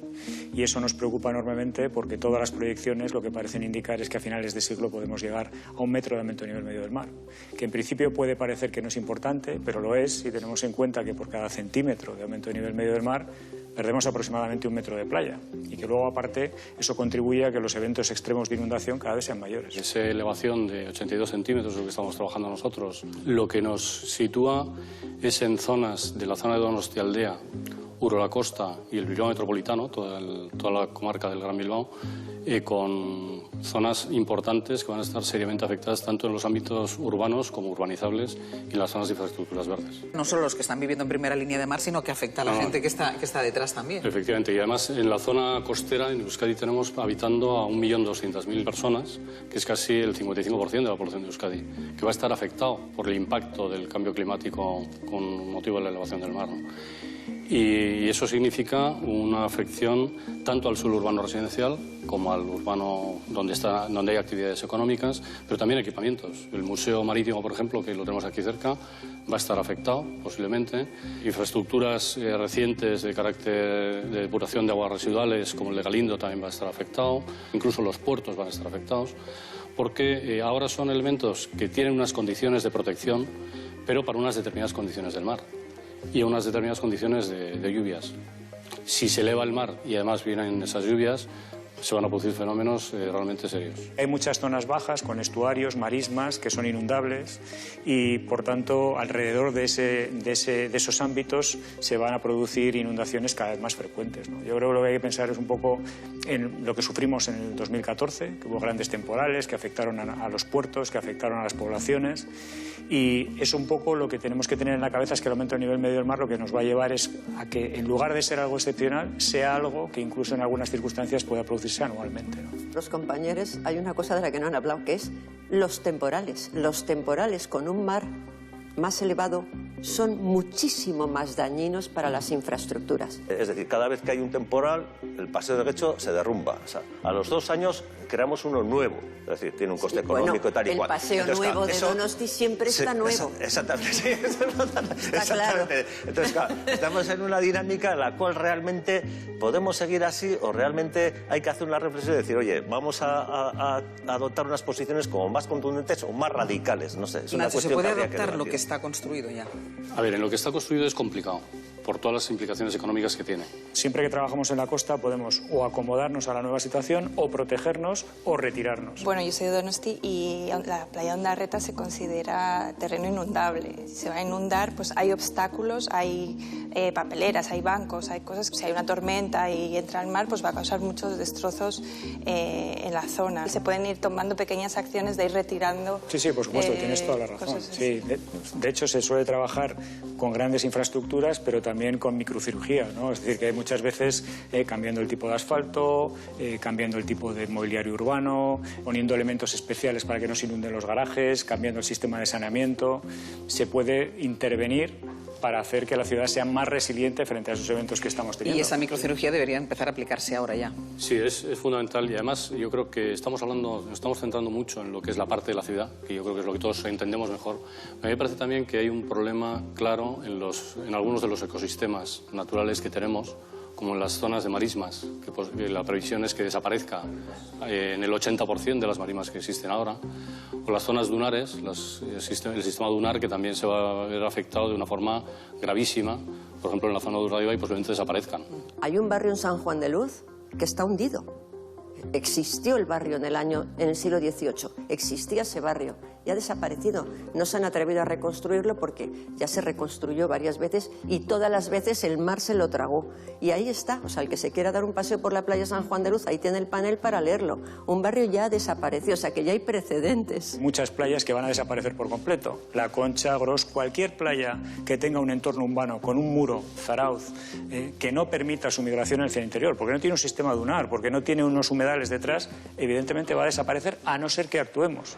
C: y eso nos preocupa enormemente porque todas las proyecciones lo que parecen indicar es que a finales de siglo podemos llegar a 1 metro de aumento a nivel medio del mar, que en principio puede parecer que no es importante, pero lo es si tenemos en cuenta que por cada centímetro de aumento de nivel medio del mar perdemos aproximadamente 1 metro de playa y que luego, aparte, eso contribuye a que los eventos extremos de inundación cada vez sean mayores.
Q: Esa elevación de 82 centímetros, lo que estamos trabajando nosotros, lo que nos sitúa es en zonas de la zona de Donostialdea, Urola Costa y el Bilbao metropolitano, toda la comarca del Gran Bilbao, con zonas importantes que van a estar seriamente afectadas tanto en los ámbitos urbanos como urbanizables y en las zonas de infraestructuras verdes.
A: No solo los que están viviendo en primera línea de mar, sino que afecta a la gente que está detrás también.
Q: Efectivamente, y además en la zona costera, en Euskadi, tenemos habitando a 1.200.000 personas, que es casi el 55% de la población de Euskadi, que va a estar afectado por el impacto del cambio climático con motivo de la elevación del mar, ¿no? Y eso significa una afección tanto al suelo urbano residencial como al urbano donde hay actividades económicas, pero también equipamientos. El Museo Marítimo, por ejemplo, que lo tenemos aquí cerca, va a estar afectado, posiblemente. Infraestructuras recientes de carácter de depuración de aguas residuales, como el de Galindo, también va a estar afectado. Incluso los puertos van a estar afectados, porque ahora son elementos que tienen unas condiciones de protección, pero para unas determinadas condiciones del mar y a unas determinadas condiciones de lluvias. Si se eleva el mar y además vienen esas lluvias, se van a producir fenómenos realmente serios.
C: Hay muchas zonas bajas con estuarios, marismas, que son inundables y, por tanto, alrededor de esos ámbitos se van a producir inundaciones cada vez más frecuentes, ¿no? Yo creo que lo que hay que pensar es un poco en lo que sufrimos en el 2014, que hubo grandes temporales que afectaron a los puertos, que afectaron a las poblaciones, y eso un poco lo que tenemos que tener en la cabeza es que el aumento del nivel medio del mar lo que nos va a llevar es a que, en lugar de ser algo excepcional, sea algo que incluso en algunas circunstancias pueda producirse anualmente, ¿no?
M: Los compañeros, hay una cosa de la que no han hablado, que es los temporales. Los temporales con un mar más elevado son muchísimo más dañinos para las infraestructuras.
P: Es decir, cada vez que hay un temporal, el paseo de Guecho se derrumba. O sea, a los 2 años creamos uno nuevo. Es decir, tiene un coste económico y tal y cual.
M: El paseo nuevo de Donosti siempre está nuevo.
P: Exactamente, sí.
M: Está claro.
P: Entonces, claro, estamos en una dinámica en la cual realmente podemos seguir así o realmente hay que hacer una reflexión y decir, oye, vamos a adoptar unas posiciones como más contundentes o más radicales. No sé, es una cuestión
A: ¿se puede
P: que habría que
A: adoptar lo
P: debatir.
A: que está construido ya?
Q: A ver, en lo que está construido es complicado, por todas las implicaciones económicas que tiene.
C: Siempre que trabajamos en la costa podemos o acomodarnos a la nueva situación o protegernos o retirarnos.
L: Bueno, yo soy de Donosti y la playa de Ondarreta se considera terreno inundable. Si se va a inundar, pues hay obstáculos, hay papeleras, hay bancos, hay cosas. Si hay una tormenta y entra al mar, pues va a causar muchos destrozos en la zona. Y se pueden ir tomando pequeñas acciones de ir retirando.
C: Sí, por supuesto, tienes toda la razón. Sí, de hecho, se suele trabajar con grandes infraestructuras, pero también con microcirugía, ¿no? Es decir, que muchas veces cambiando el tipo de asfalto, cambiando el tipo de mobiliario urbano, poniendo elementos especiales para que no se inunden los garajes, cambiando el sistema de saneamiento, se puede intervenir para hacer que la ciudad sea más resiliente frente a esos eventos que estamos teniendo.
A: Y esa microcirugía debería empezar a aplicarse ahora ya.
Q: Sí, es fundamental y además yo creo que nos estamos centrando mucho en lo que es la parte de la ciudad, que yo creo que es lo que todos entendemos mejor. A mí me parece también que hay un problema claro en algunos de los ecosistemas naturales que tenemos, como en las zonas de marismas, que la previsión es que desaparezca en el 80% de las marismas que existen ahora, o las zonas dunares, el sistema dunar, que también se va a ver afectado de una forma gravísima, por ejemplo en la zona de Urdaibai, posiblemente desaparezcan.
M: Hay un barrio en San Juan de Luz que está hundido. Existió el barrio en el siglo XVIII, existía ese barrio y ha desaparecido. No se han atrevido a reconstruirlo porque ya se reconstruyó varias veces y todas las veces el mar se lo tragó. Y ahí está, o sea, el que se quiera dar un paseo por la playa San Juan de Luz, ahí tiene el panel para leerlo. Un barrio ya desapareció, o sea que ya hay precedentes.
C: Muchas playas que van a desaparecer por completo. La Concha, Gros, cualquier playa que tenga un entorno urbano con un muro, Zarauz, que no permita su migración hacia el interior, porque no tiene un sistema dunar, porque no tiene unos humedales detrás, evidentemente va a desaparecer a no ser que actuemos.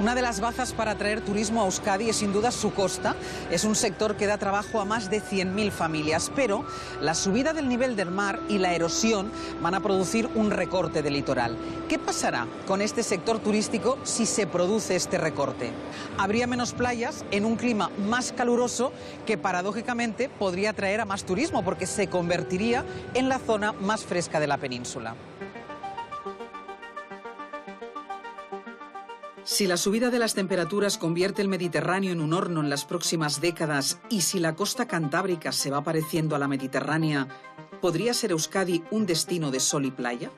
A: Una de las bazas para atraer turismo a Euskadi es sin duda su costa. Es un sector que da trabajo a más de 100.000 familias, pero la subida del nivel del mar y la erosión van a producir un recorte del litoral. ¿Qué pasará con este sector turístico si se produce este recorte? Habría menos playas en un clima más caluroso que paradójicamente podría atraer a más turismo porque se convertiría en la zona más fresca de la península. Si la subida de las temperaturas convierte el Mediterráneo en un horno en las próximas décadas y si la costa cantábrica se va pareciendo a la mediterránea, ¿podría ser Euskadi un destino de sol y playa?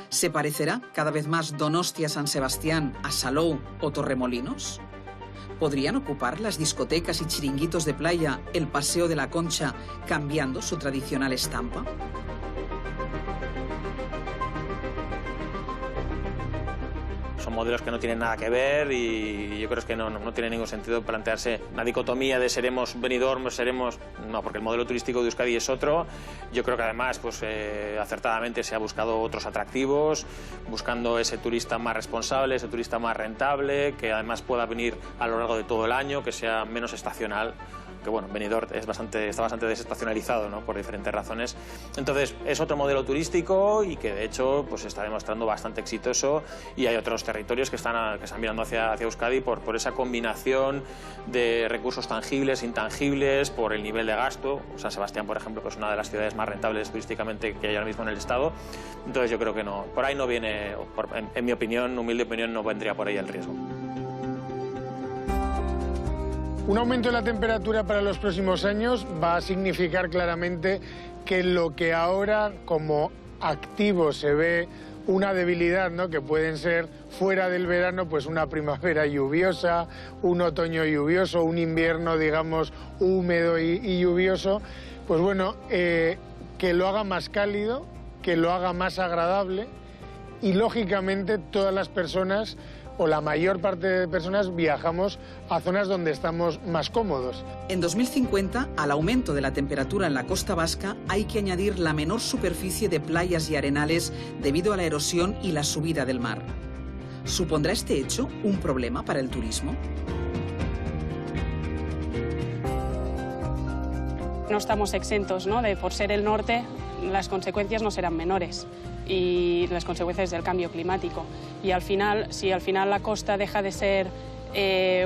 A: ¿Se parecerá cada vez más Donostia, San Sebastián a Salou o Torremolinos? ¿Podrían ocupar las discotecas y chiringuitos de playa el Paseo de la Concha cambiando su tradicional estampa?
T: Son modelos que no tienen nada que ver y yo creo que no tiene ningún sentido plantearse una dicotomía de seremos Benidorm o seremos... No, porque el modelo turístico de Euskadi es otro. Yo creo que además pues, acertadamente se ha buscado otros atractivos, buscando ese turista más responsable, ese turista más rentable, que además pueda venir a lo largo de todo el año, que sea menos estacional. Que bueno, Benidorm está bastante desestacionalizado, ¿no? Por diferentes razones. Entonces, es otro modelo turístico y que de hecho pues, se está demostrando bastante exitoso y hay otros territorios que están mirando hacia Euskadi por esa combinación de recursos tangibles, intangibles, por el nivel de gasto. San Sebastián, por ejemplo, que es una de las ciudades más rentables turísticamente que hay ahora mismo en el Estado. Entonces, yo creo que no, por ahí no viene, en mi opinión, humilde opinión, no vendría por ahí el riesgo.
U: Un aumento de la temperatura para los próximos años va a significar claramente que lo que ahora como activo se ve una debilidad, ¿no?, que pueden ser fuera del verano, pues una primavera lluviosa, un otoño lluvioso, un invierno, digamos, húmedo y lluvioso, pues bueno, que lo haga más cálido, que lo haga más agradable y, lógicamente, todas las personas o la mayor parte de personas viajamos a zonas donde estamos más cómodos.
A: En 2050, al aumento de la temperatura en la costa vasca, hay que añadir la menor superficie de playas y arenales debido a la erosión y la subida del mar. ¿Supondrá este hecho un problema para el turismo?
V: No estamos exentos, ¿no?, de por ser el norte, las consecuencias no serán menores, y las consecuencias del cambio climático. Y al final, si al final la costa deja de ser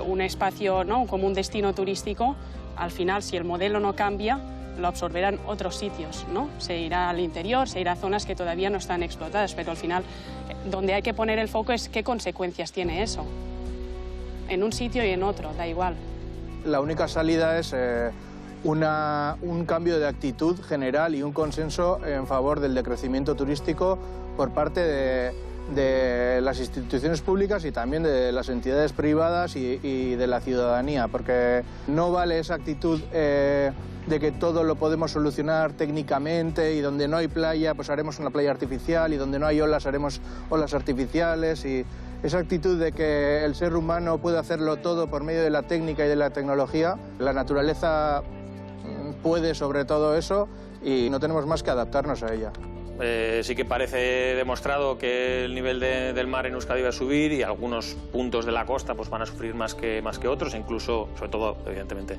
V: un espacio, ¿no?, como un destino turístico, al final, si el modelo no cambia, lo absorberán otros sitios, ¿no? Se irá al interior, se irá a zonas que todavía no están explotadas, pero al final donde hay que poner el foco es qué consecuencias tiene eso. En un sitio y en otro, da igual.
W: La única salida es un cambio de actitud general y un consenso en favor del decrecimiento turístico por parte de las instituciones públicas y también de las entidades privadas y de la ciudadanía, porque no vale esa actitud de que todo lo podemos solucionar técnicamente y donde no hay playa pues haremos una playa artificial y donde no hay olas haremos olas artificiales, y esa actitud de que el ser humano puede hacerlo todo por medio de la técnica y de la tecnología. La naturaleza puede sobre todo eso y no tenemos más que adaptarnos a ella.
T: Sí que parece demostrado que el nivel del mar en Euskadi va a subir y algunos puntos de la costa pues van a sufrir más que otros, incluso, sobre todo, evidentemente,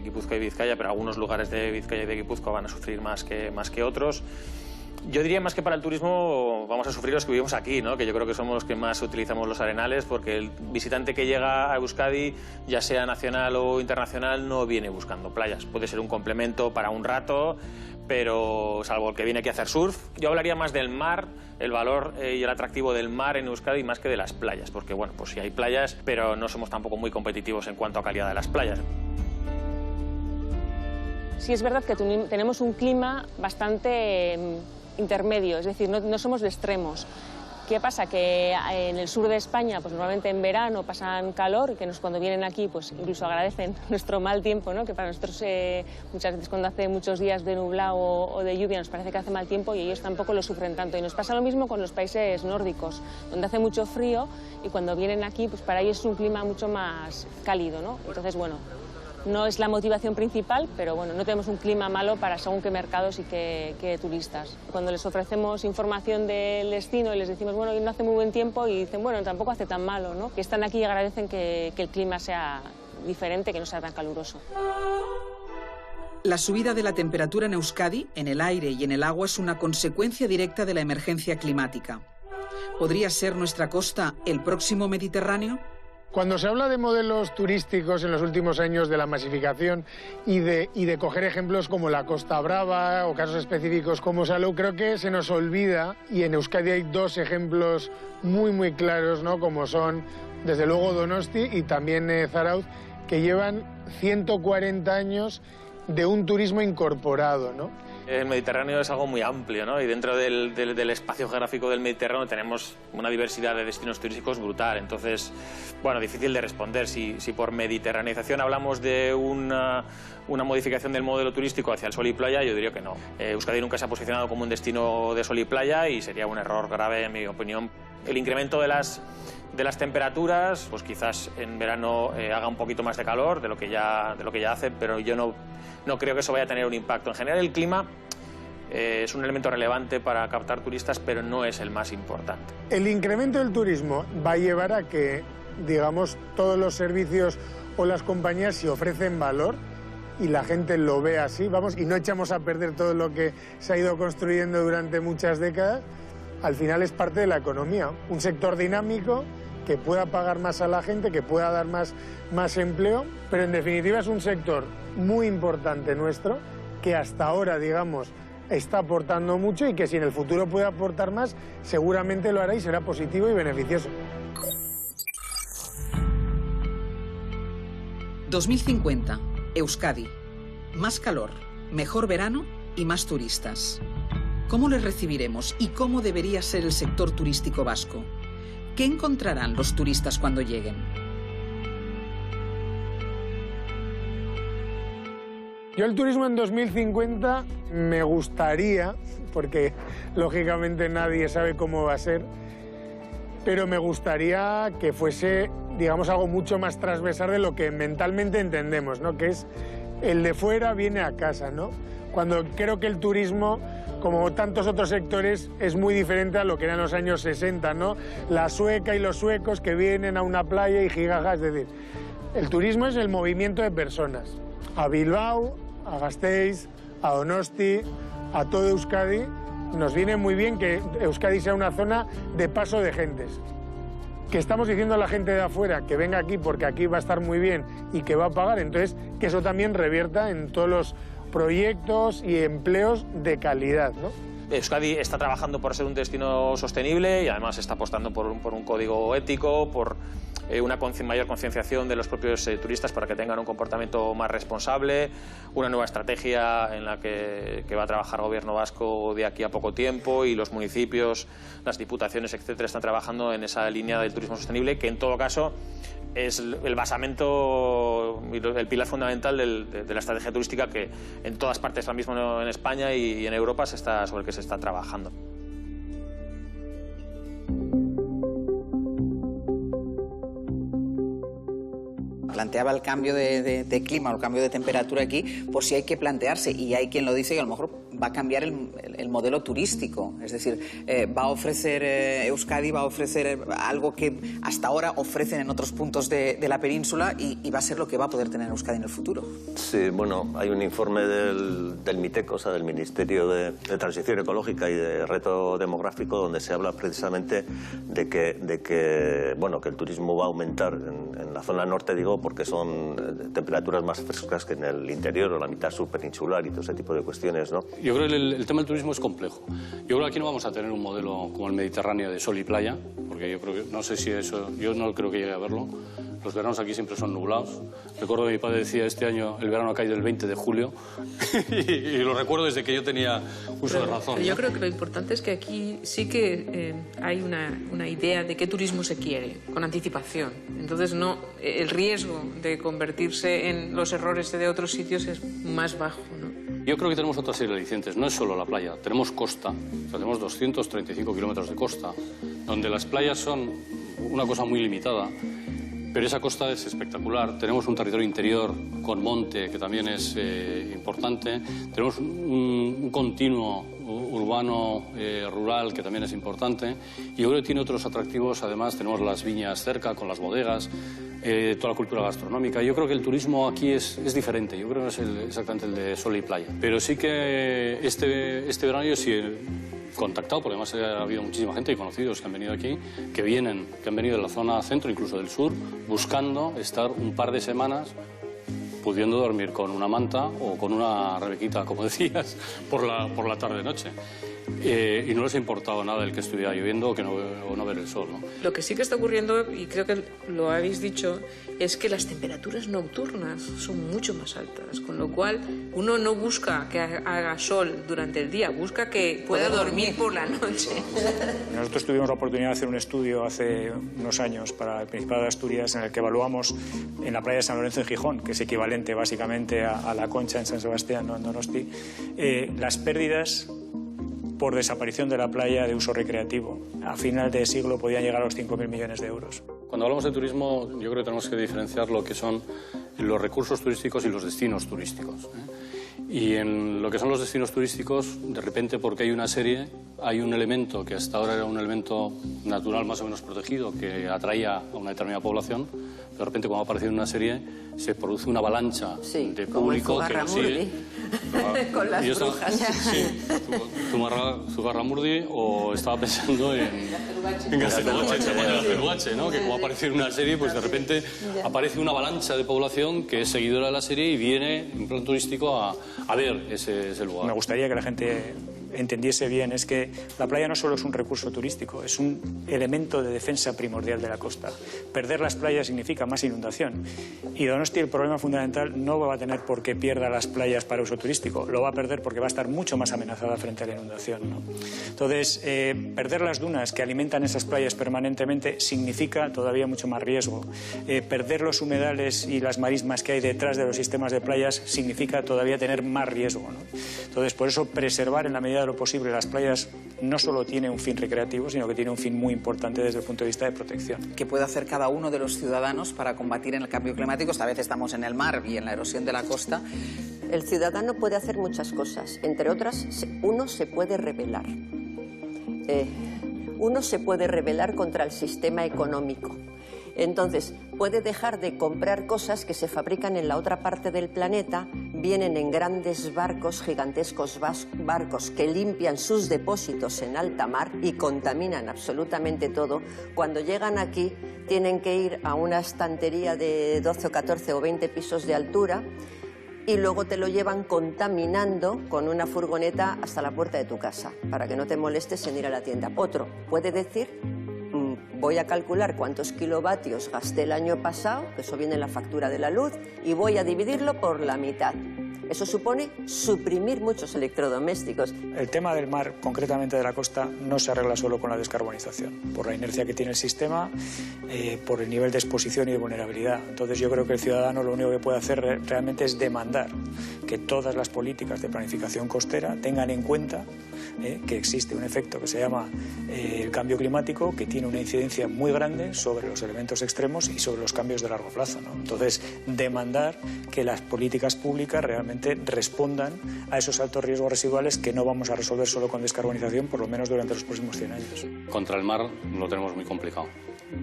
T: Guipúzcoa y Vizcaya, pero algunos lugares de Vizcaya y de Guipúzcoa van a sufrir más que otros. Yo diría más que para el turismo vamos a sufrir los que vivimos aquí, ¿no?, que yo creo que somos los que más utilizamos los arenales, porque el visitante que llega a Euskadi, ya sea nacional o internacional, no viene buscando playas. Puede ser un complemento para un rato, pero salvo el que viene aquí a hacer surf. Yo hablaría más del mar, el valor y el atractivo del mar en Euskadi más que de las playas, porque bueno, pues sí hay playas, pero no somos tampoco muy competitivos en cuanto a calidad de las playas.
V: Sí es verdad que tenemos un clima bastante intermedio, es decir, no somos de extremos. ¿Qué pasa? Que en el sur de España, pues normalmente en verano pasan calor y que cuando vienen aquí, pues incluso agradecen nuestro mal tiempo, ¿no?, que para nosotros muchas veces cuando hace muchos días de nublado o de lluvia nos parece que hace mal tiempo y ellos tampoco lo sufren tanto. Y nos pasa lo mismo con los países nórdicos, donde hace mucho frío y cuando vienen aquí, pues para ellos es un clima mucho más cálido, ¿no? Entonces, bueno, no es la motivación principal, pero bueno, no tenemos un clima malo para según qué mercados y qué turistas. Cuando les ofrecemos información del destino y les decimos, bueno, hoy no hace muy buen tiempo, y dicen, bueno, tampoco hace tan malo, ¿no? Que están aquí y agradecen que el clima sea diferente, que no sea tan caluroso.
A: La subida de la temperatura en Euskadi, en el aire y en el agua, es una consecuencia directa de la emergencia climática. ¿Podría ser nuestra costa el próximo Mediterráneo?
U: Cuando se habla de modelos turísticos en los últimos años, de la masificación y de coger ejemplos como la Costa Brava o casos específicos como Salou, creo que se nos olvida, y en Euskadi hay dos ejemplos muy claros, ¿no?, como son desde luego Donosti y también Zarautz, que llevan 140 años de un turismo incorporado, ¿no?
T: El Mediterráneo es algo muy amplio, ¿no? Y dentro del espacio geográfico del Mediterráneo tenemos una diversidad de destinos turísticos brutal. Entonces, bueno, difícil de responder. Si por mediterraneización hablamos de una modificación del modelo turístico hacia el sol y playa, yo diría que no. Euskadi nunca se ha posicionado como un destino de sol y playa y sería un error grave, en mi opinión. El incremento de las temperaturas, pues quizás en verano haga un poquito más de calor de lo que ya hace, pero yo no creo que eso vaya a tener un impacto. En general, el clima es un elemento relevante para captar turistas, pero no es el más importante.
U: El incremento del turismo va a llevar a que, digamos, todos los servicios o las compañías se ofrecen valor y la gente lo ve así, vamos, y no echamos a perder todo lo que se ha ido construyendo durante muchas décadas. Al final es parte de la economía, un sector dinámico que pueda pagar más a la gente, que pueda dar más empleo, pero en definitiva es un sector muy importante nuestro, que hasta ahora, digamos, está aportando mucho y que si en el futuro puede aportar más, seguramente lo hará y será positivo y beneficioso.
A: 2050, Euskadi. Más calor, mejor verano y más turistas. ¿Cómo les recibiremos y cómo debería ser el sector turístico vasco? ¿Qué encontrarán los turistas cuando lleguen?
U: Yo el turismo en 2050 me gustaría, porque lógicamente nadie sabe cómo va a ser, pero me gustaría que fuese, digamos, algo mucho más transversal de lo que mentalmente entendemos, ¿no? Que es el de fuera viene a casa, ¿no? Cuando creo que el turismo, como tantos otros sectores, es muy diferente a lo que eran los años 60, ¿no? La sueca y los suecos que vienen a una playa y jijaja, es decir, el turismo es el movimiento de personas. A Bilbao, a Gasteiz, a Donosti, a todo Euskadi, nos viene muy bien que Euskadi sea una zona de paso de gentes. Que estamos diciendo a la gente de afuera que venga aquí porque aquí va a estar muy bien y que va a pagar, entonces que eso también revierta en todos los proyectos y empleos de calidad, ¿no?
T: Euskadi está trabajando por ser un destino sostenible y además está apostando por un código ético, por una mayor concienciación de los propios turistas para que tengan un comportamiento más responsable, una nueva estrategia en la que va a trabajar el gobierno vasco de aquí a poco tiempo y los municipios, las diputaciones, etcétera, están trabajando en esa línea del turismo sostenible que en todo caso es el basamento, el pilar fundamental de la estrategia turística que en todas partes, ahora mismo en España y en Europa, sobre el que se está trabajando.
A: Planteaba el cambio de clima o el cambio de temperatura aquí, por si hay que plantearse, y hay quien lo dice que a lo mejor va a cambiar el modelo turístico. Es decir, va a ofrecer Euskadi, va a ofrecer algo que hasta ahora ofrecen en otros puntos de la península y va a ser lo que va a poder tener Euskadi en el futuro.
P: Sí, bueno, hay un informe del MITEC, o sea, del Ministerio de Transición Ecológica y de Reto Demográfico, donde se habla precisamente de que el turismo va a aumentar en la zona norte, digo, porque son temperaturas más frescas que en el interior o la mitad sur peninsular y todo ese tipo de cuestiones, ¿no?
Q: Yo creo que el tema del turismo es complejo. Yo creo que aquí no vamos a tener un modelo como el Mediterráneo de sol y playa, porque yo creo que, no sé si eso, yo no creo que llegue a verlo. Los veranos aquí siempre son nublados. Recuerdo que mi padre decía, este año el verano ha caído el 20 de julio y lo recuerdo desde que yo tenía uso de razón.
K: Yo creo que lo importante es que aquí sí que hay una idea de qué turismo se quiere, con anticipación. Entonces el riesgo de convertirse en los errores de otros sitios es más bajo, ¿no?
Q: Yo creo que tenemos otra serie de alicientes. No es solo la playa, tenemos costa, o sea, tenemos 235 kilómetros de costa, donde las playas son una cosa muy limitada. Pero esa costa es espectacular. Tenemos un territorio interior con monte, que también es importante. Tenemos un continuo urbano, rural, que también es importante. Y yo creo que tiene otros atractivos. Además, tenemos las viñas cerca, con las bodegas, toda la cultura gastronómica. Yo creo que el turismo aquí es diferente. Yo creo que es exactamente el de sol y playa. Pero sí que este verano yo sí contactado, porque además ha habido muchísima gente y conocidos que han venido aquí, que han venido de la zona centro, incluso del sur, buscando estar un par de semanas pudiendo dormir con una manta o con una rebequita, como decías, por la tarde-noche. Y no les ha importado nada el que estuviera lloviendo o no ver el sol, ¿no?
K: Lo que sí que está ocurriendo, y creo que lo habéis dicho, es que las temperaturas nocturnas son mucho más altas, con lo cual uno no busca que haga sol durante el día, busca que pueda dormir por la noche.
C: Nosotros tuvimos la oportunidad de hacer un estudio hace unos años para el Principado de Asturias en el que evaluamos en la playa de San Lorenzo en Gijón, que es equivalente básicamente a La Concha en San Sebastián, no en Donosti, las pérdidas por desaparición de la playa de uso recreativo. A final de siglo podían llegar a los 5.000 millones de euros.
Q: Cuando hablamos de turismo, yo creo que tenemos que diferenciar lo que son los recursos turísticos y los destinos turísticos, ¿eh? Y en lo que son los destinos turísticos, de repente, porque hay una serie, hay un elemento que hasta ahora era un elemento natural más o menos protegido, que atraía a una determinada población, de repente, cuando ha aparecido una serie, se produce una avalancha de público que lo sigue.
M: Con las brujas.
Q: Sí, Zugarramurdi, o estaba pensando en Gaztelugatxe, ¿no? Que como ha aparecido una serie, pues de repente aparece una avalancha de población que es seguidora de la serie y viene en plan turístico a ver ese lugar.
C: Me gustaría que la gente entendiese bien es que la playa no solo es un recurso turístico, es un elemento de defensa primordial de la costa. Perder las playas significa más inundación. Y Donosti, el problema fundamental no va a tener por qué pierda las playas para uso turístico, lo va a perder porque va a estar mucho más amenazada frente a la inundación, ¿no? Entonces, perder las dunas que alimentan esas playas permanentemente significa todavía mucho más riesgo. Perder los humedales y las marismas que hay detrás de los sistemas de playas significa todavía tener más riesgo, ¿no? Entonces, por eso preservar en la medida de lo posible las playas no solo tiene un fin recreativo, sino que tiene un fin muy importante desde el punto de vista de protección.
A: ¿Qué puede hacer cada uno de los ciudadanos para combatir el cambio climático? Esta vez estamos en el mar y en la erosión de la costa.
M: El ciudadano puede hacer muchas cosas, entre otras, uno se puede rebelar. Uno se puede rebelar contra el sistema económico. Entonces, puede dejar de comprar cosas que se fabrican en la otra parte del planeta, vienen en grandes barcos, gigantescos barcos que limpian sus depósitos en alta mar y contaminan absolutamente todo. Cuando llegan aquí, tienen que ir a una estantería de 12 o 14 o 20 pisos de altura y luego te lo llevan contaminando con una furgoneta hasta la puerta de tu casa, para que no te molestes en ir a la tienda. Otro puede decir: voy a calcular cuántos kilovatios gasté el año pasado, que eso viene en la factura de la luz, y voy a dividirlo por la mitad. Eso supone suprimir muchos electrodomésticos.
C: El tema del mar, concretamente de la costa, no se arregla solo con la descarbonización, por la inercia que tiene el sistema, por el nivel de exposición y de vulnerabilidad. Entonces yo creo que el ciudadano lo único que puede hacer realmente es demandar que todas las políticas de planificación costera tengan en cuenta que existe un efecto que se llama el cambio climático, que tiene una incidencia muy grande sobre los elementos extremos y sobre los cambios de largo plazo, ¿no? Entonces, demandar que las políticas públicas realmente respondan a esos altos riesgos residuales que no vamos a resolver solo con descarbonización, por lo menos durante los próximos 100 años.
Q: Contra el mar lo tenemos muy complicado.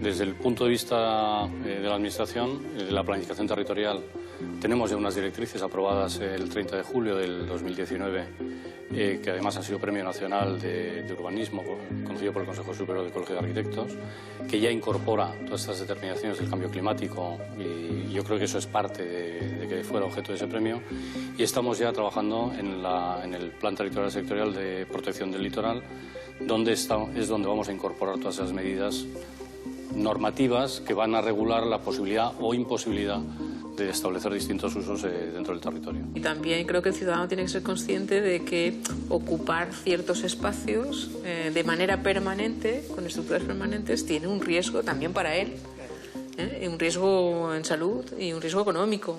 Q: Desde el punto de vista de la Administración, de la planificación territorial, tenemos ya unas directrices aprobadas el 30 de julio del 2019, que además han sido Premio Nacional de Urbanismo, conocido por el Consejo Superior de Colegio de Arquitectos, que ya incorpora todas estas determinaciones del cambio climático, y yo creo que eso es parte de que fuera objeto de ese premio. Y estamos ya trabajando en el Plan Territorial Sectorial de Protección del Litoral, donde es donde vamos a incorporar todas esas medidas normativas que van a regular la posibilidad o imposibilidad de establecer distintos usos dentro del territorio.
K: Y también creo que el ciudadano tiene que ser consciente de que ocupar ciertos espacios de manera permanente, con estructuras permanentes, tiene un riesgo también para él, un riesgo en salud y un riesgo económico.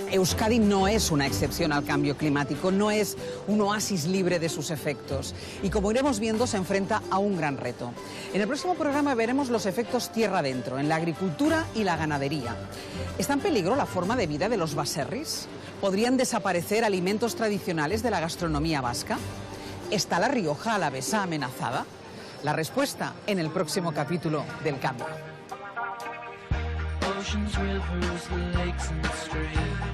A: Euskadi no es una excepción al cambio climático, no es un oasis libre de sus efectos. Y como iremos viendo, se enfrenta a un gran reto. En el próximo programa veremos los efectos tierra adentro, en la agricultura y la ganadería. ¿Está en peligro la forma de vida de los baserris? ¿Podrían desaparecer alimentos tradicionales de la gastronomía vasca? ¿Está la Rioja alavesa amenazada? La respuesta en el próximo capítulo del Cambio.
D: Oceans, rivers, lakes and streams.